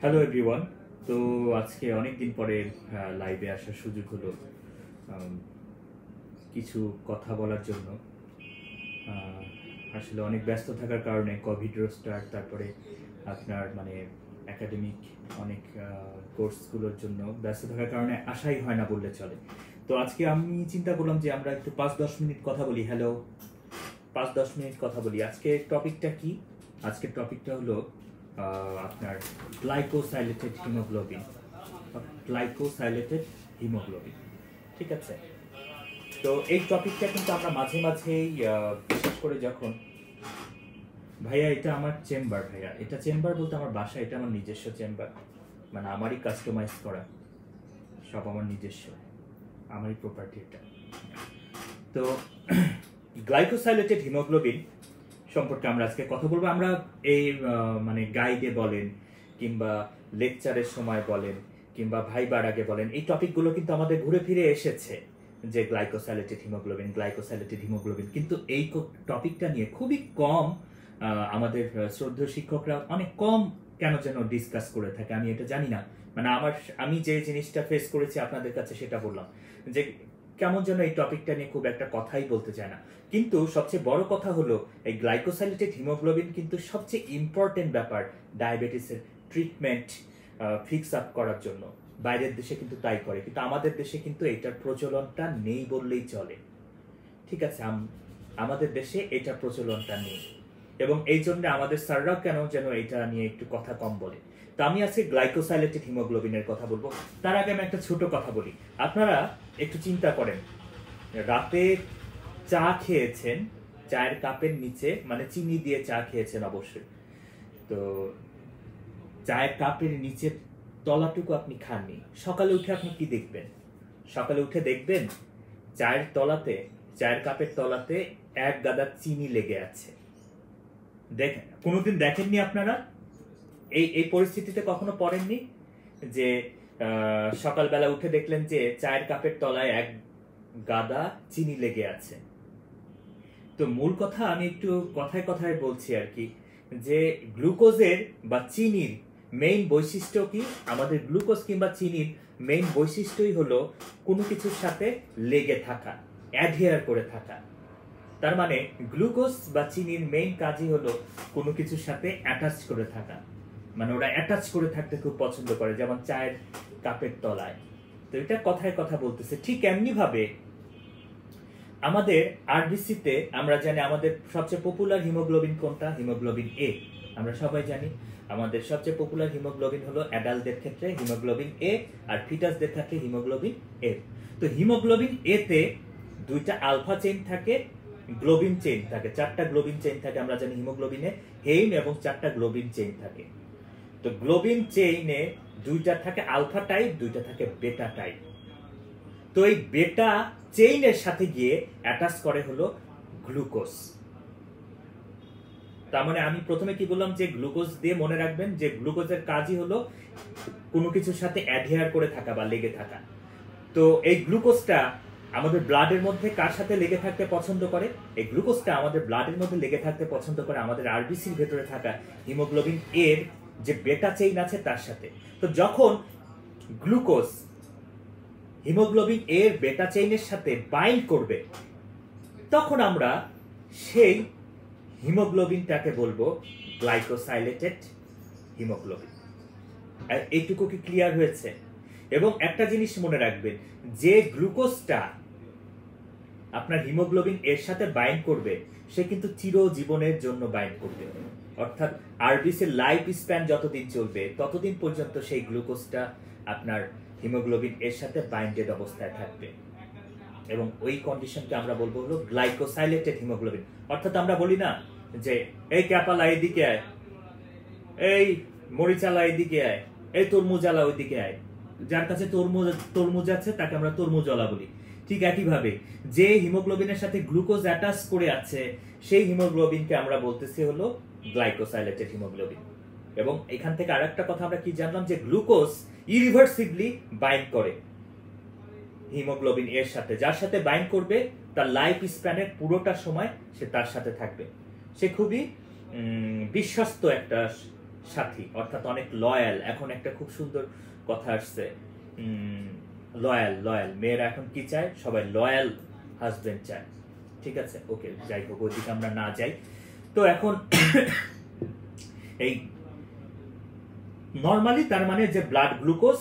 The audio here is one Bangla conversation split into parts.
Hello everyone. তো আজকে অনেক দিন পরে লাইভে আসার সুযোগ হলো কিছু কথা বলার জন্য। আসলে অনেক ব্যস্ত থাকার কারণে কোভিড রোস্টার, তারপরে আপনার মানে একাডেমিক অনেক কোর্সগুলোর জন্য ব্যস্ত থাকার কারণে আসাই হয় না বললে চলে। তো আজকে আমি চিন্তা করলাম যে আমরা একটু 5-10 মিনিট কথা বলি। হ্যালো, 5-10 মিনিট কথা বলি। আজকের টপিকটা কি? আজকের টপিকটা হলো আপনার গ্লাইকোসাইলেটেড হিমোগ্লোবিন। গ্লাইকোসাইলেটেড হিমোগ্লোবিন, ঠিক আছে? তো এই টপিকটা কিন্তু আমরা মাঝে মাঝেই বিশেষ করে যখন ভাইয়া এটা আমার চেম্বার, ভাইয়া এটা চেম্বার বলতে আমার বাসা, এটা আমার নিজস্ব চেম্বার, মানে আমারই কাস্টমাইজ করা, সব আমার নিজস্ব, আমারই প্রপার্টি এটা। তো গ্লাইকোসাইলেটেড হিমোগ্লোবিন সম্পর্কে আমরা আজকে কথা বলবো। আমরা এই মানে গাইডে বলেন কিংবা লেকচারের সময় বলেন কিংবা ভাইবার আগে বলেন, এই টপিকগুলো কিন্তু আমাদের ঘুরে ফিরে এসেছে যে গ্লাইকোসাইলেটেড হিমোগ্লোবিন, কিন্তু এই টপিকটা নিয়ে খুবই কম আমাদের শ্রদ্ধেয় শিক্ষকরা অনেক কম কেন যেন ডিসকাস করে থাকে। আমি এটা জানি না, মানে আমি যে জিনিসটা ফেস করেছি আপনাদের কাছে সেটা বললাম, যে কেমন যেন এই টপিকটা নিয়ে খুব একটা কথাই বলতে চায় না। কিন্তু সবচেয়ে বড় কথা হলো এই গ্লাইকোসাইলেটেড হিমোগ্লোবিন কিন্তু সবচেয়ে ইম্পর্টেন্ট ব্যাপার ডায়াবেটিসের ট্রিটমেন্ট ফিক্স আপ করার জন্য। বাইরের দেশে কিন্তু তাই করে, কিন্তু আমাদের দেশে কিন্তু এটার প্রচলনটা নেই বললেই চলে, ঠিক আছে? আমাদের দেশে এটার প্রচলনটা নেই, এবং এই জন্য আমাদের স্যাররাও কেন যেন এটা নিয়ে একটু কথা কম বলে। তো আমি আজকে গ্লাইকোসাইলেটেড হিমোগ্লোবিনের কথা বলবো। তার আগে আমি একটা ছোট কথা বলি। আপনারা একটু চিন্তা করেন, রাতে চা খেয়েছেন, চায়ের কাপের নিচে মানে চিনি দিয়ে চা খেয়েছেন অবশ্যই, তো চায়ের কাপের নিচে তলাটুকু আপনি খাননি। সকালে উঠে আপনি কি দেখবেন? সকালে উঠে দেখবেন চায়ের তলাতে, চায়ের কাপের তলাতে এক গাদা চিনি লেগে আছে। দেখেন, কোনোদিন দেখেননি আপনারা? এই পরিস্থিতিতে কখনো পড়েননি যে সকালবেলা উঠে দেখলেন যে চায়ের কাপের তলায় এক গাদা চিনি লেগে আছে? তো মূল কথা আমি একটু কথায় কথায় বলছি আর কি, যে গ্লুকোজের বা চিনির মেইন বৈশিষ্ট্য কি? আমাদের গ্লুকোজ কিংবা চিনির মেইন বৈশিষ্ট্যই হলো কোনো কিছুর সাথে লেগে থাকা, অ্যাডহিয়ার করে থাকা। তার মানে গ্লুকোজ বা চিনির মেইন কাজই হলো কোনো কিছুর সাথে অ্যাটাচ করে থাকা, মানে ওরা অ্যাটাচ করে থাকতে খুব পছন্দ করে, যেমন চায়ের কাপের তলায়। তো এটা কথায় কথা বলতেছে। ঠিক এমনি ভাবে আমাদের আরবিসিতে আমরা জানি আমাদের সবচেয়ে পপুলার হিমোগ্লোবিন কোনটা? হিমোগ্লোবিন এ। আমরা সবাই জানি আমাদের সবচেয়ে পপুলার হিমোগ্লোবিন হলো অ্যাডাল্টদের ক্ষেত্রে হিমোগ্লোবিন এ, আর ফিটাসদের ক্ষেত্রে হিমোগ্লোবিন এফ। তো হিমোগ্লোবিন এ তে দুইটা আলফা চেইন থাকে, গ্লোবিন চেইন থাকে, 4টা গ্লোবিন চেইন থাকে। আমরা জানি হিমোগ্লোবিনে হেইম এবং 4টা গ্লোবিন চেইন থাকে। তো গ্লোবিন চেইনে দুইটা থাকে আলফা টাইপ, দুইটা থাকে বেটা টাইপ। তো এই বেটা চেইনের সাথে গিয়ে অ্যাটাচ করে হলো গ্লুকোজ। তার মানে আমি প্রথমে কি বললাম, যে গ্লুকোজ দিয়ে মনে রাখবেন যে গ্লুকোজের কাজই হলো কোনো কিছুর সাথে অ্যাডহিয়ার করে থাকা বা লেগে থাকা। তো এই গ্লুকোজটা আমাদের ব্লাডের মধ্যে কার সাথে লেগে থাকতে পছন্দ করে? এই গ্লুকোজটা আমাদের ব্লাডের মধ্যে লেগে থাকতে পছন্দ করে আমাদের আরবিসির ভেতরে থাকা হিমোগ্লোবিন এর যে বেটা চেইন আছে তার সাথে। তো যখন গ্লুকোজ হিমোগ্লোবিন এর বেটা চেইনের সাথে বাইন্ড করবে, তখন আমরা সেই হিমোগ্লোবিনটাকে বলবো গ্লাইকোসাইলেটেড হিমোগ্লোবিন। এইটুকু কি ক্লিয়ার হয়েছে? এবং একটা জিনিস মনে রাখবেন, যে গ্লুকোজটা আপনার হিমোগ্লোবিন এর সাথে বাইন্ড করবে সে কিন্তু চিরজীবনের জন্য বাইন্ড করবে, অর্থাৎ আরবিসির লাইফ স্প্যান যতদিন চলবে ততদিন পর্যন্ত সেই গ্লুকোজটা আপনার হিমোগ্লোবিন এর সাথে বাইন্ডেড অবস্থায় থাকবে, এবং ওই কন্ডিশনকে আমরা বলবো হলো গ্লাইকোসাইলেটেড হিমোগ্লোবিন। অর্থাৎ আমরা বলি না যে এই ক্যাপালা এদিকে আয়, এই মরিচালা এদিকে আয়, এই তরমুজালা ওইদিকে আয়। যার কাছে তরমুজ আছে তাকে আমরা তরমুজলা বলি। ঠিক একইভাবে যে হিমোগ্লোবিনের সাথে গ্লুকোজ অ্যাটাচ করে আছে সেই হিমোগ্লোবিনকে আমরা বলতেছি হলো গ্লাইকোসাইলেটেড হিমোগ্লোবিন। এবং এখান থেকে আরেকটা কথা আমরা কি জানলাম, যে গ্লুকোজ ইরিভার্সিবলি বাইন্ড করে। হিমোগ্লোবিন এর সাথে, যার সাথে বাইন্ড করবে তার লাইফ স্প্যানের পুরোটা সময় সে তার সাথে থাকবে। সে খুবই বিশ্বস্ত একটা সাথী, অর্থাৎ অনেক লয়াল। এখন একটা খুব সুন্দর কথা আসছে, লয়াল লয়াল। মেয়েরা এখন কি চায়? সবাই লয়াল হাজবেন্ড চায়। ঠিক আছে, ওকে, যাই হোক, ওইদিকে আমরা না যাই। তো এখন এই নর্মালি তার মানে যে ব্লাড গ্লুকোজ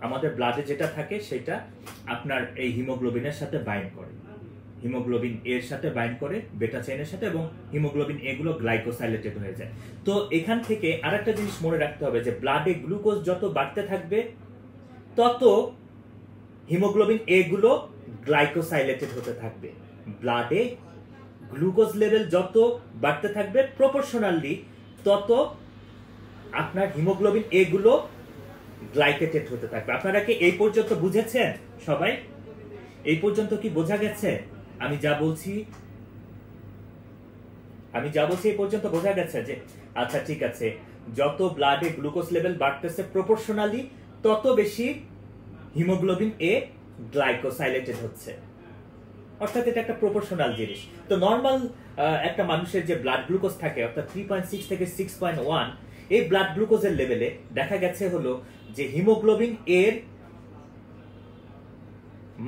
আমাদের ব্লাডে যেটা থাকে সেটা আপনার এই হিমোগ্লোবিনের সাথে বাইন্ড করে, হিমোগ্লোবিন এর সাথে বাইন্ড করে বেটা চেইনের সাথে, এবং হিমোগ্লোবিন এগুলো গ্লাইকোসাইলেটেড হয়ে যায়। তো এখান থেকে আরেকটা জিনিস মনে রাখতে হবে যে ব্লাডে গ্লুকোজ যত বাড়তে থাকবে তত হিমোগ্লোবিন এগুলো গ্লাইকোসাইলেটেড হতে থাকবে। ব্লাডে গ্লুকোজ লেভেল যত বাড়তে থাকবে প্রপোর্শনালি তত আপনার হিমোগ্লোবিন এগুলো গ্লাইকেটেড হতে থাকবে। আপনারা কি এই পর্যন্ত বুঝেছেন সবাই? এই পর্যন্ত কি বোঝা গেছে? আমি যা বলছি এই পর্যন্ত বোঝা গেছে? যে আচ্ছা ঠিক আছে, যত ব্লাডে গ্লুকোজ লেভেল বাড়তেছে প্রপোর্শনালি তত বেশি হিমোগ্লোবিন এ গ্লাইকোসাইলেটেড হচ্ছে, অর্থাৎ এটা একটা প্রপোর্শনাল জিনিস। তো নর্মাল একটা মানুষের যে ব্লাড গ্লুকোজ থাকে অর্থাৎ 3.6 থেকে 6.1, এই ব্লাড গ্লুকোজের লেভেলে দেখা গেছে হলো যে হিমোগ্লোবিন এর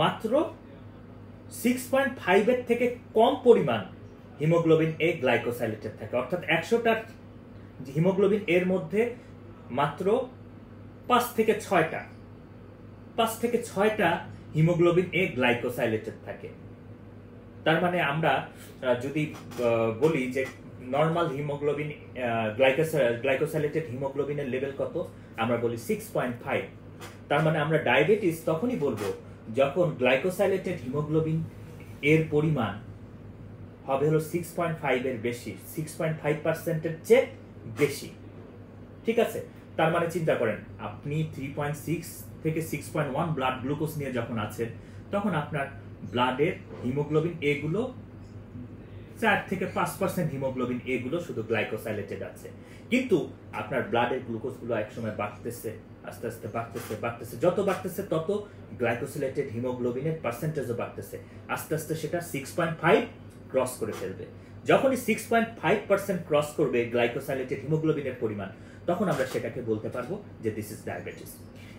মাত্র 6.5 এর থেকে কম পরিমাণ হিমোগ্লোবিন এ গ্লাইকোসাইলেটেড থাকে, অর্থাৎ 100টা হিমোগ্লোবিন এর মধ্যে মাত্র 5 থেকে 6টা হিমোগ্লোবিন এ গ্লাইকোসাইলেটেড থাকে। তার মানে আমরা যদি বলি যে নর্মাল হিমোগ্লোবিন গ্লাইকোসাইলেটেড হিমোগ্লোবিনের লেভেল কত, আমরা বলি 6.5। তার মানে আমরা ডায়াবেটিস তখনই বলবো যখন গ্লাইকোসাইলেটেড হিমোগ্লোবিন এর পরিমাণ হবে হলো 6.5 এর বেশি, 6.5%-এর চেয়ে বেশি। ঠিক আছে, তার মানে চিন্তা করেন আপনি 3.6 থেকে 6.1 ব্লাড গ্লুকোজ নিয়ে যখন আছেন তখন আপনার ব্লাডের হিমোগ্লোবিন এগুলো 4 থেকে 5% হিমোগ্লোবিন এগুলো শুধু গ্লাইকোসাইলেটেড আছে। কিন্তু আপনার ব্লাডের গ্লুকোজগুলো একসময় বাড়তেছে, আস্তে আস্তে বাড়তেছে, যত বাড়তেছে তত গ্লাইকোসাইলেটেড হিমোগ্লোবিনের পার্সেন্টেজও বাড়তেছে, আস্তে আস্তে সেটা 6.5 ক্রস করে ফেলবে। যখনই 6.5% ক্রস করবে গ্লাইকোসাইলেটেড হিমোগ্লোবিনের পরিমাণ, তখন আমরা সেটাকে বলতে পারবো যে দিস ইজ ডায়াবেটিস।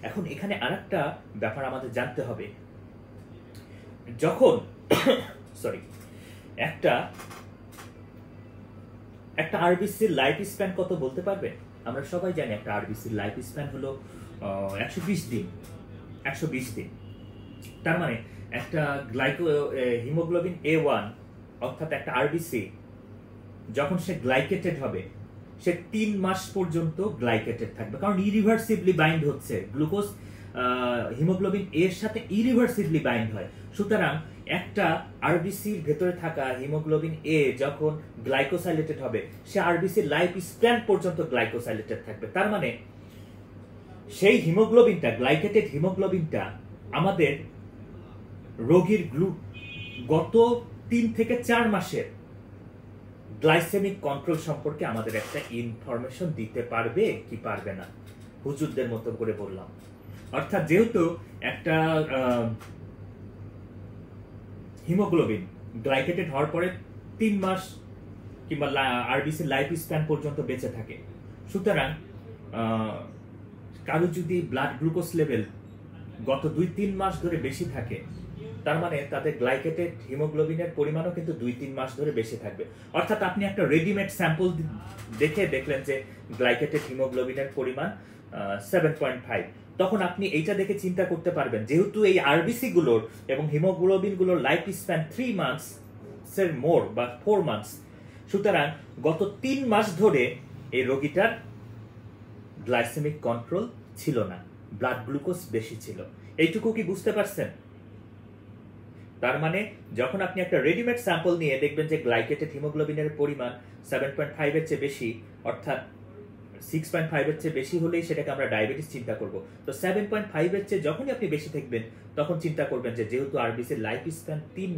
এখন এখানে আরেকটা ব্যাপার আমাদের জানতে হবে, যখন একটা আরবিসির লাইফ স্প্যান কত বলতে পারবে? আমরা সবাই জানি একটা আরবিসির লাইফ স্প্যান হলো 120 দিন। তার মানে একটা হিমোগ্লোবিন A1 অর্থাৎ একটা আরবিসি যখন সে গ্লাইকেটেড হবে সে 3 মাস পর্যন্ত গ্লাইকেটেড থাকবে, কারণ ইরিভার্সিবলি বাইন্ড হচ্ছে গ্লুকোজ হিমোগ্লোবিন এর সাথে ইরিভার্সিবলি বাইন্ড হয়। সুতরাং একটা আরবিসির ভেতরে থাকা হিমোগ্লোবিন এ যখন গ্লাইকোসাইলেটেড হবে সে আরবিসির লাইফ স্প্যান পর্যন্ত গ্লাইকোসাইলেটেড থাকবে। তার মানে সেই হিমোগ্লোবিনটা, গ্লাইকেটেড হিমোগ্লোবিনটা আমাদের রোগীর গত 3 থেকে 4 মাসের গ্লাইসেমিক কন্ট্রোল সম্পর্কে আমাদের একটা ইনফরমেশন দিতে পারবে কি পারবে না? হুজুরদের মতো করে বললাম। অর্থাৎ যেহেতু একটা হিমোগ্লোবিন গ্লাইকেটেড হওয়ার পরে 3 মাস কিংবা আরবিসি লাইফ স্প্যান পর্যন্ত বেঁচে থাকে, সুতরাং কারো যদি ব্লাড গ্লুকোজ লেভেল গত 2-3 মাস ধরে বেশি থাকে, তার মানে তাদের গ্লাইকেটেড হিমোগ্লোবিনের পরিমাণও কিন্তু 2-3 মাস ধরে বেশি থাকবে। অর্থাৎ আপনি একটা রেডিমেড স্যাম্পল দেখে দেখলেন যে গ্লাইকেটেড হিমোগ্লোবিনের পরিমাণ 7.5, তখন আপনি এইটা দেখে চিন্তা করতে পারবেন যেহেতু এই আরবিসি গুলোর এবং হিমোগ্লোবিন গুলোর লাইফ স্প্যান 3 মান্থস এর মোর বা 4 মান্থস, সুতরাং গত 3 মাস ধরে এই রোগীটার গ্লাইসেমিক কন্ট্রোল ছিল না, ব্লাড গ্লুকোজ বেশি ছিল। এইটুকু কি বুঝতে পারছেন? তার মানে যখন আপনি একটা রেডিমেড স্যাম্পল নিয়ে দেখবেন যে গ্লাইকেটেড হিমোগ্লোবিনের পরিমাণ 7.5 এর চেয়ে বেশি, অর্থাৎ 6.5 এর চেয়ে বেশি হলেই সেটাকে আমরা ডায়াবেটিস চিন্তা করব। তো 7.5 এর চেয়ে যখনই আপনি বেশি থাকবেন তখন চিন্তা করবেন যে যেহেতু আরবিসির লাইফ স্প্যান 3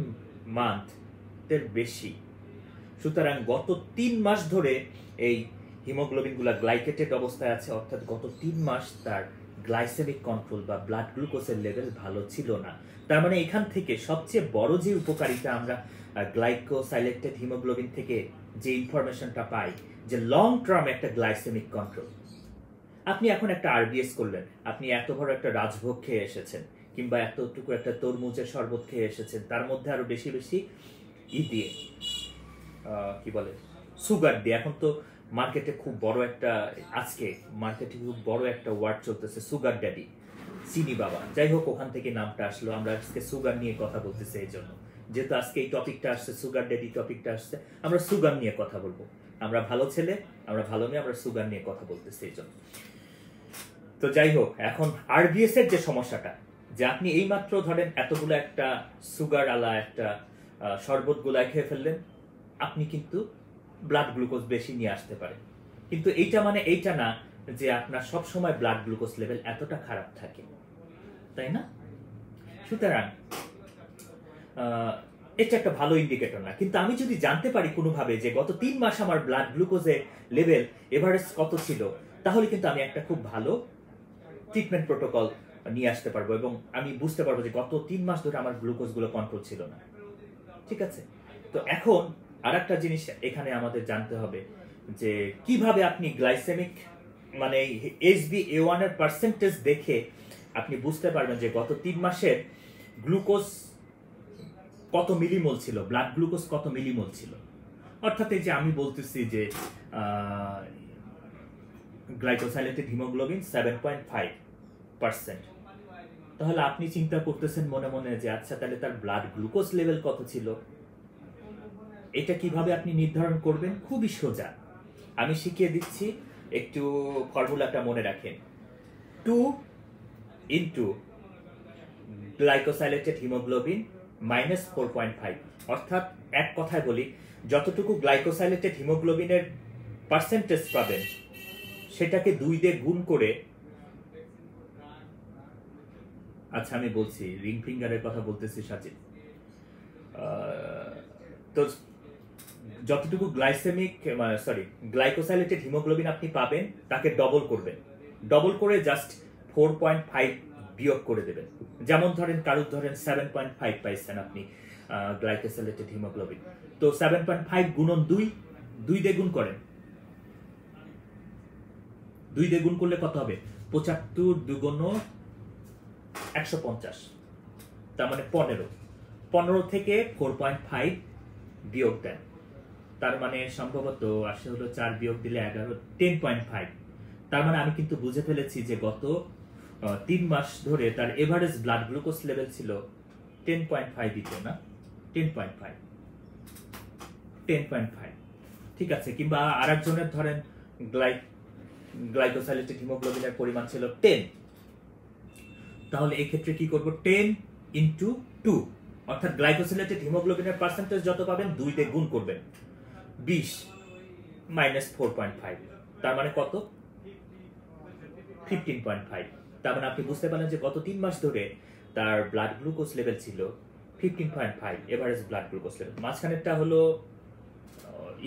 মান্থের বেশি, সুতরাং গত 3 মাস ধরে এই হিমোগ্লোবিনগুলো গ্লাইকেটেড অবস্থায় আছে, অর্থাৎ গত 3 মাস তার গ্লাইসেমিক কন্ট্রোল বা ব্লাড গ্লুকোজের লেভেল ভালো ছিল না। তার মানে এখান থেকে সবচেয়ে বড় যে উপকারিতা আমরা গ্লাইকোসাইলেটেড হিমোগ্লোবিন থেকে যে ইনফরমেশনটা পাই, যে লং টার্ম একটা গ্লাইসেমিক কন্ট্রোল। আপনি এখন একটা আরবিএস করলেন, আপনি এত বড় একটা রাজভোগ খেয়ে এসেছেন, কিংবা এতটুকু একটা তরমুজের শরবত খেয়ে এসেছেন, তার মধ্যে আরো বেশি বেশি দিয়ে কি বলে সুগার দিয়ে। এখন তো মার্কেটে খুব বড় একটা, আজকে মার্কেটে খুব বড় একটা ওয়ার্ড চলতেছে, সুগার ড্যাডি, চিনি বাবা। যাই হোক, ওখান থেকে নামটা আসলো। আমরা আজকে সুগার নিয়ে কথা বলতেছি, এই জন্য যেহেতু আজকে এই টপিকটা আসছে, সুগার ড্যাডি টপিকটা আসছে, আমরা সুগার নিয়ে কথা বলবো। আমরা ভালো ছেলে, আমরা ভালো মেয়ে, আমরা সুগার নিয়ে কথা বলতেছি এই জন্য। তো যাই হোক, এখন আরবিএস এর যে সমস্যাটা, যে আপনি এইমাত্র ধরেন এতগুলো একটা সুগার আলা একটা শরবত গুলায় খেয়ে ফেললেন, আপনি কিন্তু ব্লাড গ্লুকোজ বেশি নিয়ে আসতে পারে। কিন্তু এইটা মানে এইটা না যে আপনার সব সময় ব্লাড গ্লুকোজ লেভেল এতটা খারাপ থাকে, তাই না? সুতরাং এটা একটা ভালো ইন্ডিকেটর না। কিন্তু আমি যদি জানতে পারি কোনোভাবে যে গত 3 মাস আমার ব্লাড গ্লুকোজের লেভেল এভারেজ কত ছিল, তাহলে কিন্তু আমি একটা খুব ভালো ট্রিটমেন্ট প্রোটোকল নিয়ে আসতে পারবো, এবং আমি বুঝতে পারবো যে গত 3 মাস ধরে আমার গ্লুকোজ গুলো কন্ট্রোল ছিল না। ঠিক আছে? তো এখন আর একটা জিনিস এখানে আমাদের জানতে হবে, যে কিভাবে আপনি গ্লাইসেমিক মানে HbA1 এর পার্সেন্টেজ দেখে আপনি বুঝতে পারবেন যে গত 3 মাসের গ্লুকোজ কত মিলিমোল ছিল, ব্লাড গ্লুকোজ কত মিলিমোল ছিল। অর্থাৎ এই যে আমি বলতেছি যে গ্লাইকোসাইলেটেড হিমোগ্লোবিন 7.5%, তাহলে আপনি চিন্তা করতেছেন মনে মনে যে আচ্ছা, তাহলে তার ব্লাড গ্লুকোজ লেভেল কত ছিল। এটা কিভাবে আপনি নির্ধারণ করবেন? খুবই সোজা, আমি শিখিয়ে দিচ্ছি, একটু ফর্মুলাটা মনে রাখেন। 2 ইন্টু গ্লাইকোসাইলেটেড হিমোগ্লোবিন মাইনাস 4.5, অর্থাৎ এক কথায় বলি, যতটুকু গ্লাইকোসাইলেটেড হিমোগ্লোবিনের পার্সেন্টেজ পাবেন সেটাকে 2 দিয়ে গুণ করে, আচ্ছা আমি বলছি, রিং ফিঙ্গারের কথা বলতেছি সাজিদ। তো যতটুকু গ্লাইকোসাইলেটেড হিমোগ্লোবিন আপনি পাবেন তাকে ডবল করবেন, ডবল করে জাস্ট 4.5 বিয়োগ করে দেবেন। যেমন ধরেন কারুর ধরেন 7.5 পাইছেন আপনি গ্লাইকোসাইলেটেড হিমোগ্লোবিন, তো 7.5 গুণন 2, 2 দিয়ে গুণ করেন। 2 দিয়ে গুণ করলে কত হবে? 75 দুগুণ 150, তার মানে 15 থেকে 4.5 বিয়োগ দেন, তার মানে সম্ভবত আসে হলো 4 বিয়োগ দিলে 11, 10.5। তার মানে আমি কিন্তু বুঝে ফেলেছি যে গত 3 মাস ধরে তার এভারেজ ব্লাড গ্লুকোজ লেভেল ছিল 10.5 দিত না, 10.5। ঠিক আছে? কিংবা আরেকজনের ধরেন গ্লাইকোসাইলেটেড হিমোগ্লোবিনের পরিমাণ ছিল 10, তাহলে এই ক্ষেত্রে কি করব? 10 ইন্টু 2, অর্থাৎ গ্লাইকোসাইলেটেড হিমোগ্লোবিনের পার্সেন্টেজ যত পাবেন 2 দিয়ে গুণ করবেন, 20 মাইনাস 4.5, তার মানে কত? 15.5। তার মানে আপনি বুঝতে পারলেন যে গত 3 মাস ধরে তার ব্লাড গ্লুকোজ লেভেল ছিল 15.5 এভারেজ ব্লাড গ্লুকোজ লেভেল। মাঝখানেরটা হলো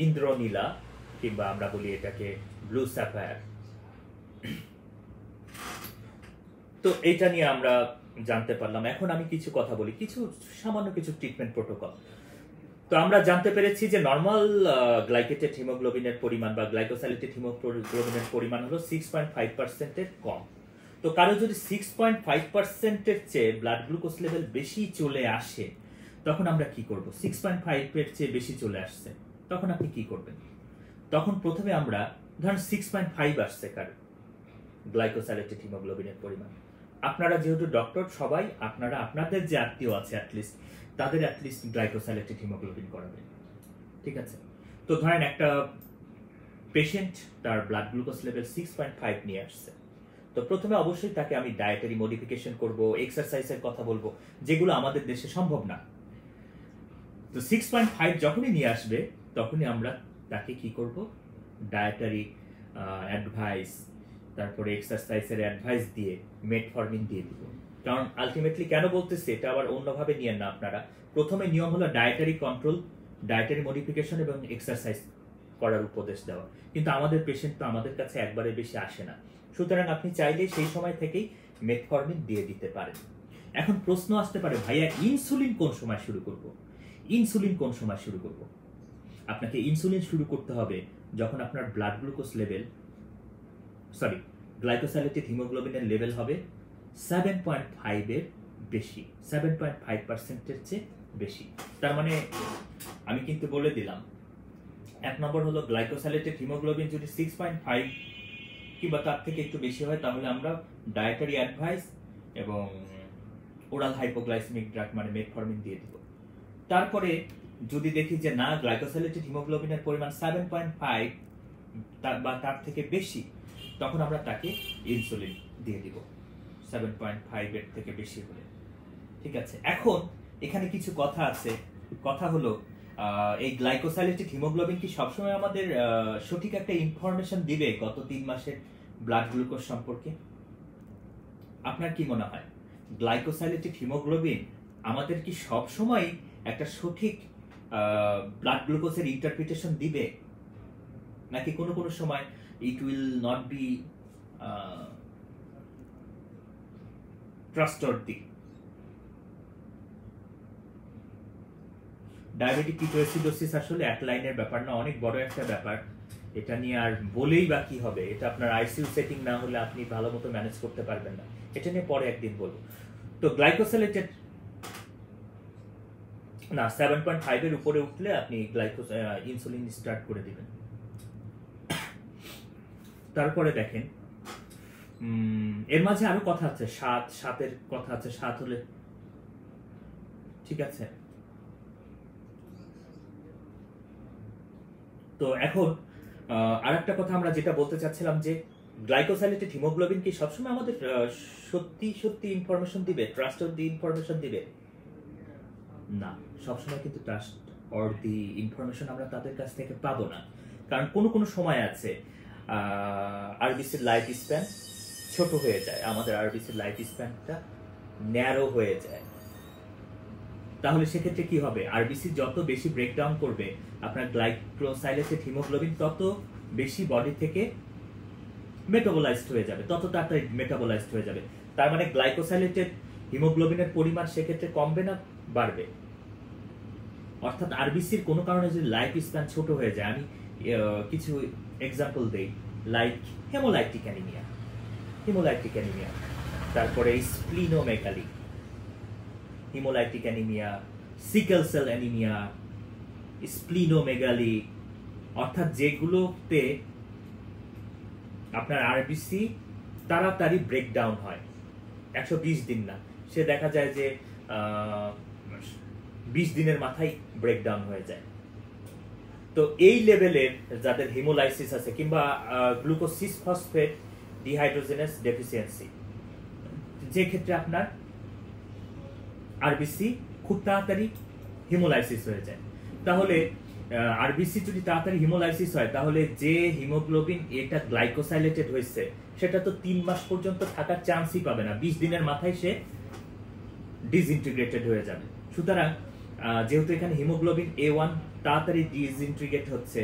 ইন্দ্রনীলা, কিংবা আমরা বলি এটাকে ব্লু স্যাফায়ার। তো এটা নিয়ে আমরা জানতে পারলাম। এখন আমি কিছু কথা বলি, সামান্য কিছু ট্রিটমেন্ট প্রোটোকল। তো আমরা জানতে পেরেছি যে নর্মাল গ্লাইকেটেড হিমোগ্লোবিনের পরিমাণ বা গ্লাইকোসাইলেটেড হিমোগ্লোবিনের পরিমাণ হলো 6.5% এর কম। তো কারো যদি 6.5% চেয়ে ব্লাড গ্লুকোজ লেভেল বেশি চলে আসে, তখন আমরা কি করব? 6.5 এর চেয়ে বেশি চলে আসছে, তখন আপনি কি করবেন? তখন প্রথমে আমরা ধরেন 6.5 আসছে কারো গ্লাইকোসাইলেটেড হিমোগ্লোবিনের পরিমাণ, আপনারা যেহেতু ডক্টর সবাই, আপনারা আপনাদের যে আত্মীয় আছে অ্যাটলিস্ট তাদের অ্যাটলিস্ট গ্লাইকোসাইলেটেড হিমোগ্লোবিন করাবেন। ঠিক আছে? তো ধরেন একটা পেশেন্ট তার ব্লাড গ্লুকোজ লেভেল 6.5 নিয়ে আসছে, তো প্রথমে অবশ্যই তাকে আমি ডায়েটারি মডিফিকেশন করব, এক্সারসাইজের কথা বলবো, যেগুলো আমাদের দেশে সম্ভব না। তো 6.5 যখনই নিয়ে আসবে তখনই আমরা তাকে কি করব? ডায়েটারি অ্যাডভাইস, তারপরে এক্সারসাইজের অ্যাডভাইস দিয়ে মেটফরমিন দিয়ে দিব। কারণ আলটিমেটলি কেন বলতেছি, এটা আবার অন্যভাবে নিয়েন না আপনারা। প্রথমে নিয়ম হলো ডায়েটারি কন্ট্রোল, ডায়েটারি মডিফিকেশন এবং এক্সারসাইজ করার উপদেশ দেওয়া। কিন্তু আমাদের পেশেন্ট তো আমাদের কাছে একবারে বেশি আসে না, সুতরাং আপনি চাইলে সেই সময় থেকেই মেটফরমিন দিয়ে দিতে পারেন। এখন প্রশ্ন আসতে পারে, ভাইয়া ইনসুলিন কোন সময় শুরু করব? ইনসুলিন কোন সময় শুরু করব? আপনাকে ইনসুলিন শুরু করতে হবে যখন আপনার ব্লাড গ্লুকোজ লেভেল, গ্লাইকোসাইলেটেড হিমোগ্লোবিনের লেভেল হবে 7.5 এর বেশি, 7.5%-এর চেয়ে বেশি। তার মানে আমি কিন্তু বলে দিলাম, এক নম্বর হলো গ্লাইকোসাইলেটেড হিমোগ্লোবিন যদি 6.5 কিংবা তার থেকে একটু বেশি হয় তাহলে আমরা ডায়েটারি অ্যাডভাইস এবং ওরাল হাইপোগ্লাইসেমিক ড্রাগ মানে মেটফরমিন দিয়ে দিব। তারপরে যদি দেখি যে না, গ্লাইকোসাইলেটেড হিমোগ্লোবিনের পরিমাণ 7.5 বা তার থেকে বেশি, তখন আমরা তাকে ইনসুলিন দিয়ে দিব 7.5 এর থেকে বেশি হলে। ঠিক আছে, এখন এখানে কিছু কথা আছে। কথা হলো, এই গ্লাইকোসাইলেটেড হিমোগ্লোবিন কি সবসময় আমাদের সঠিক একটা ইনফরমেশন দিবে গত 3 মাসের ব্লাড গ্লুকোজ সম্পর্কে? আপনার কি মনে হয় গ্লাইকোসাইলেটেড হিমোগ্লোবিন আমাদের কি সবসময় একটা সঠিক ব্লাড গ্লুকোজের ইন্টারপ্রিটেশন দিবে, নাকি কোনো কোনো সময় it will not be trustworthy? Diabetic ketoacidosis আসলে এক লাইনের ব্যাপার না, অনেক বড় একটা ব্যাপার। এটা নিয়ে আর বলেই বা কি হবে? এটা আপনার আইসিইউ সেটিং না হলে আপনি ভালো মতো ম্যানেজ করতে পারবেন না। এটা নিয়ে পরে একদিন বলবো। তো গ্লাইকোসাইলেটেড না 7.5 এর উপরে উঠলে আপনি ইনসুলিন স্টার্ট করে দিবেন। তারপরে দেখেন, এর মাঝে আরো কথা আছে, সাতের কথা আছে, 7 হলে ঠিক আছে। তো এখন আরেকটা কথা আমরা যেটা বলতে চাচ্ছিলাম যে গ্লাইকোসাইলেটেড হিমোগ্লোবিন কি সবসময় আমাদের সত্যি সত্যি ইনফরমেশন দিবে, ট্রাস্টওয়ার্দি ইনফরমেশন দিবে? না, সবসময় কিন্তু ট্রাস্টওয়ার্দি ইনফরমেশন আমরা তাদের কাছ থেকে পাবো না। কারণ কোনো কোনো সময় আছে আরবিসির লাইফ স্প্যান ছোট হয়ে যায়, আমাদের আরবিসির লাইফ স্প্যানটা ন্যারো হয়ে যায়। তাহলে সেক্ষেত্রে কি হবে? আরবিসি যত বেশি ব্রেকডাউন করবে আপনার গ্লাইকোসাইলেটেড হিমোগ্লোবিন তত বেশি বডি থেকে মেটাবোলাইজড হয়ে যাবে, তত তাড়াতাড়ি মেটাবোলাইজড হয়ে যাবে। তার মানে গ্লাইকোসাইলেটেড হিমোগ্লোবিনের পরিমাণ সেক্ষেত্রে কমবে না, বাড়বে। অর্থাৎ আরবিসির কোনো কারণে যদি লাইফ স্প্যান ছোট হয়ে যায়, আমি কিছু এক্সাম্পল দেই, লাইক হেমোলাইটিক অ্যানিমিয়া, তারপরে splenomegaly, haemolytic anaemia, sickle cell anaemia, splenomegaly, অর্থাৎ যেগুলোতে আপনার আরবিসি তাড়াতাড়ি ব্রেকডাউন হয়, 120 দিন না, সে দেখা যায় যে 20 দিনের মাথায় ব্রেকডাউন হয়ে যায়। তো এই লেভেলের যাদের হিমোলাইসিস আছে কিংবা গ্লুকোজ 6-ফসফেট ডিহাইড্রোজেনাস ডেফিসিয়েন্সি, যে ক্ষেত্রে আপনার আরবিসি খুব তাড়াতাড়ি হিমোলাইসিস হয়ে যায়, তাহলে আরবিসি যদি তাড়াতাড়ি হিমোলাইসিস হয় তাহলে যে হিমোগ্লোবিন এটা গ্লাইকোসাইলেটেড হয়েছে সেটা তো 3 মাস পর্যন্ত থাকার চান্সই পাবে না, 20 দিনের মাথায় সে ডিসইন্টিগ্রেটেড হয়ে যাবে। সুতরাং যেহেতু এখানে হিমোগ্লোবিন A1 তাড়াতাড়ি ডিসইন্টিগ্রেট হচ্ছে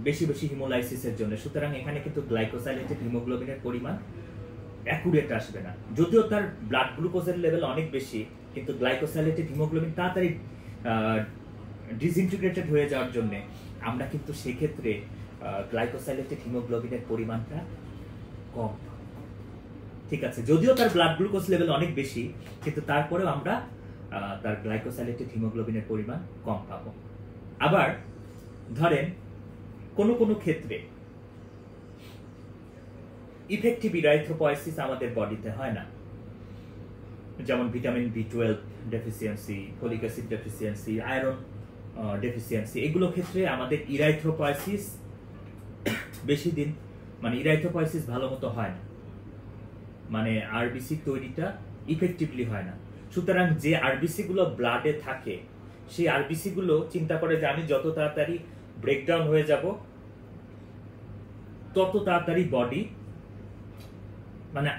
বেশি বেশি হিমোলাইসিসের জন্য, সুতরাং এখানে কিন্তু গ্লাইকোসাইলেটেড হিমোগ্লোবিনের পরিমাণ অ্যাকুরেট আসবে না। যদিও তার ব্লাড গ্লুকোজের লেভেল অনেক বেশি, কিন্তু গ্লাইকোসাইলেটেড হিমোগ্লোবিন তাড়াতাড়ি ডিসইন্টিগ্রেটেড হয়ে যাওয়ার জন্য আমরা কিন্তু সেক্ষেত্রে গ্লাইকোসাইলেটেড হিমোগ্লোবিনের পরিমাণটা কম। ঠিক আছে, যদিও তার ব্লাড গ্লুকোজ লেভেল অনেক বেশি, কিন্তু তারপরেও আমরা তার গ্লাইকোসাইলেটেড হিমোগ্লোবিনের পরিমাণ কম পাবো। আবার ধরেন কোনো কোনো ক্ষেত্রে ইফেক্টিভ ইরাইথ্রোপয়েসিস আমাদের বডিতে হয় না, যেমন vitamin B12 deficiency, folic acid deficiency, iron deficiency, এগুলো ক্ষেত্রে আমাদের ইরাইথ্রোপয়েসিস বেশি দিন মানে ইরাইথ্রোপয়েসিস ভালো মতো হয় না, মানে আরবিসি তৈরিটা ইফেক্টিভলি হয় না। সুতরাং যে আরবিসি গুলো ব্লাডে থাকে সেই আরবিসি গুলো চিন্তা করে যে আমি যত তাড়াতাড়ি ব্রেকডাউন হয়ে যাব তত তাড়াতাড়ি বডি, মানে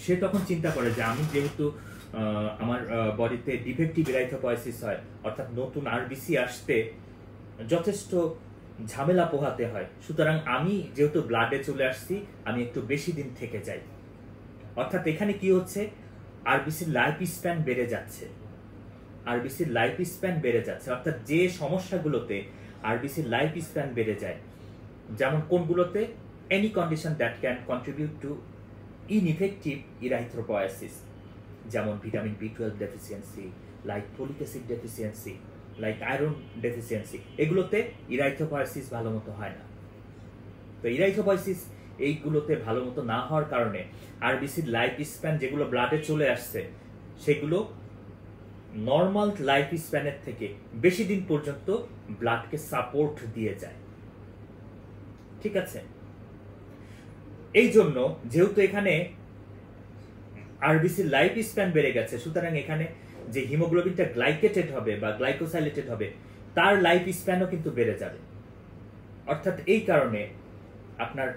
সে তখন চিন্তা করে যে আমি যেহেতু আমার বডিতে ডিফেক্টিভ ইরাইথ্রোপয়েসিস হয়, অর্থাৎ নতুন আরবিসি আসতে যথেষ্ট ঝামেলা পোহাতে হয়। সুতরাং আমি যেহেতু ব্লাডে চলে আসছি, আমি একটু বেশি দিন থেকে যাই। অর্থাৎ এখানে কি হচ্ছে, আরবিসির লাইফ স্প্যান বেড়ে যাচ্ছে, আরবিসির লাইফ স্প্যান বেড়ে যাচ্ছে। অর্থাৎ যে সমস্যাগুলোতে আরবিসির লাইফ স্প্যান বেড়ে যায়, যেমন কোনগুলোতে, any condition that can contribute to ineffective erythropoiesis, যেমন vitamin B12 deficiency, like folic acid deficiency, like iron deficiency, এগুলোতে ইরাইথ্রোপয়েসিস ভালো মতো হয় না। তো ইরাইথ্রোপয়েসিস এইগুলোতে ভালো মতো না হওয়ার কারণে আরবিসির লাইফ স্প্যান যেগুলো ব্লাডে চলে আসছে, সেগুলো নর্মাল লাইফ স্প্যানের থেকে বেশি দিন পর্যন্ত ব্লাডকে সাপোর্ট দিয়ে যায়। ঠিক আছে, এই জন্য যেহেতু এখানে আরবিসির লাইফ স্প্যান বেড়ে গেছে, সুতরাং এখানে যে হিমোগ্লোবিনটা গ্লাইকেটেড হবে বা গ্লাইকোসাইলেটেড হবে, তার লাইফ স্প্যানও কিন্তু বেড়ে যাবে। অর্থাৎ এই কারণে আপনার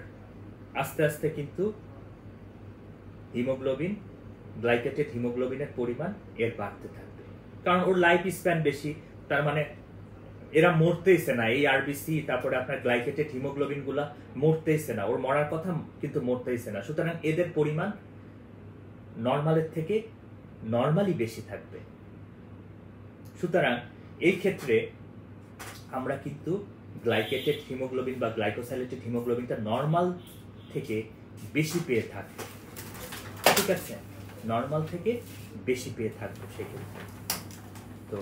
আস্তে আস্তে কিন্তু হিমোগ্লোবিন, গ্লাইকেটেড হিমোগ্লোবিনের পরিমাণ এর বাড়তে থাকবে, কারণ ওর লাইফ স্প্যান বেশি। তার মানে এরা মরতেইছে না, এই আরবিসি তারপরে আপনার গ্লাইকেটেড হিমোগ্লোবিন গুলা মরতেইছে না, ওর মরার কথা কিন্তু মরতেইছে না। সুতরাং এদের পরিমাণ নর্মালের থেকে নর্মালি বেশি থাকবে। সুতরাং এই ক্ষেত্রে আমরা কিন্তু গ্লাইকেটেড হিমোগ্লোবিন বা গ্লাইকোসাইলেটেড হিমোগ্লোবিনটা নর্মাল থেকে বেশি পেয়ে থাকবে। ঠিক আছে, নর্মাল থেকে বেশি পেয়ে থাকবে সেক্ষেত্রে। তো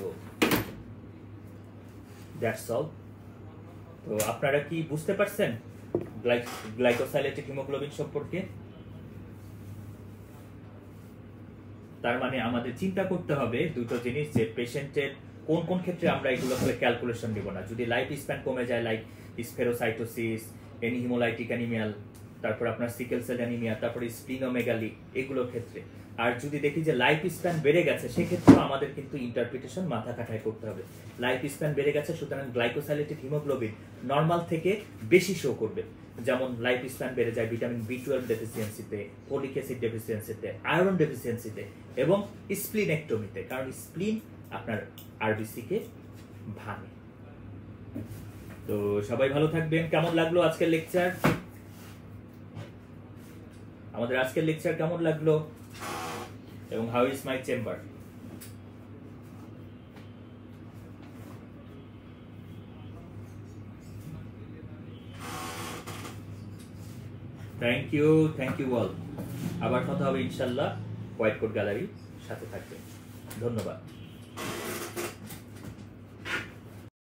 দ্যাটস অল। তো আপনারা কি বুঝতে পারছেন গ্লাইকোসাইলেটেড হিমোগ্লোবিন সম্পর্কে? তার মানে আমাদের চিন্তা করতে হবে দুটো জিনিস, যে পেশেন্টের কোন কোন ক্ষেত্রে আমরা এগুলো ক্যালকুলেশন নিব না। যদি লাইফ স্প্যান কমে যায়, লাইক স্পেরোসাইটোসিস, এনহিমোলাইটিক অ্যানিমিয়াল, তারপর আপনার সিকেল সেল অ্যানিমিয়া, তারপরে স্প্লিনোমেগালি, এগুলোর ক্ষেত্রে। আর যদি দেখি যে লাইফ স্প্যান বেড়ে গেছে, সেক্ষেত্রেও আমাদের কিন্তু ইন্টারপ্রিটেশন মাথা খাটাই করতে হবে। লাইফ স্প্যান বেড়ে গেছে, সুতরাং গ্লাইকোসাইলেটেড হিমোগ্লোবিন নর্মাল থেকে বেশি শো করবে। যেমন লাইফ স্প্যান বেড়ে যায় ভিটামিন B12 ডেফিসিয়েন্সিতে, ফোলিক অ্যাসিড ডেফিসিয়েন্সিতে, আয়রন ডেফিসিয়েন্সিতে এবং স্প্লিনেক্টমিতে, কারণ স্প্লিন আপনার আরবিসি কে ভাঙে। তো সবাই ভালো থাকবেন। কেমন লাগলো আজকের লেকচার? আমাদের আজকের লেকচার কেমন লাগলো? এবং how is my chamber? Thank you all. আবার কথা হবে ইনশাল্লাহ। হোয়াইট কোট গ্যালারির সাথে থাকবেন। ধন্যবাদ।